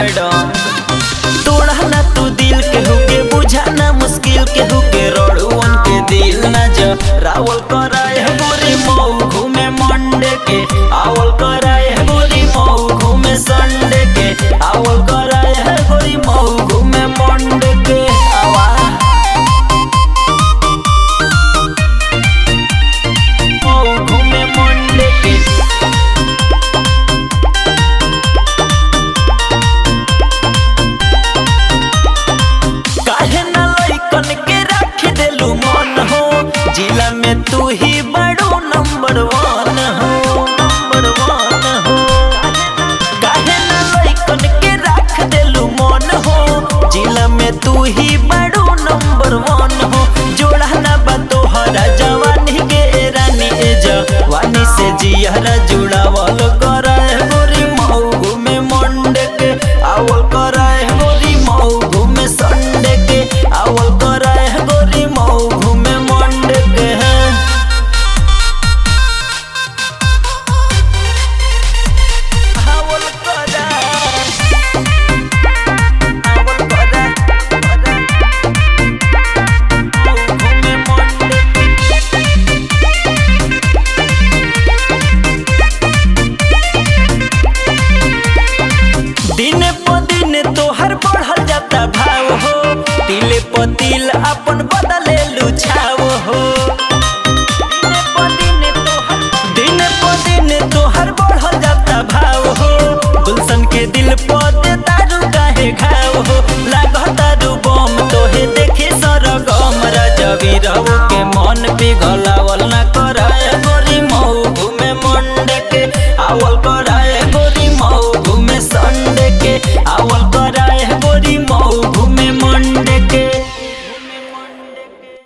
Madam. तोड़ा ना तू दिल के हुके बुझा ना मुश्किल के हुके रोड़ुअन के दिल न जा रावल कराए है गोरी मऊ घूमे मंडे के आवल कराए है गोरी मऊ घूमे संडे के आवल कराए है गोरी मऊ घूमे मंडे के आवा मऊ घूमे मंडे के। जिला में तू ही बड़ो नंबर वन हो, नंबर वन हो। काहे ना लइकन के रख देलू मन हो, जिला में तू ही बड़ो नंबर वन हो। जोड़ा ना बा तोहरा जवानी के रानी ए जवानी से जियरा जुड़ावल कराए गोरी मऊ घूमे मंडे के आवल कराए गोरी मऊ घूमे संडे के आवल कराए गोरी मऊ घूमे मंडे के। दिन प दिन तोहर बढ़ल जाता भाव हो, तिले प तिल अपन बदले लुछाव हो। दिन प दिन तोहर बढ़ल जाता भाव हो, गुलशन के दिल प दे तारू काहे घाव हो। लागतारू बम तोहे देखे सरगम राजवी रहू के मन पिघलावल ना कराए गोरी मऊ घूमे मंडे के आवल कराए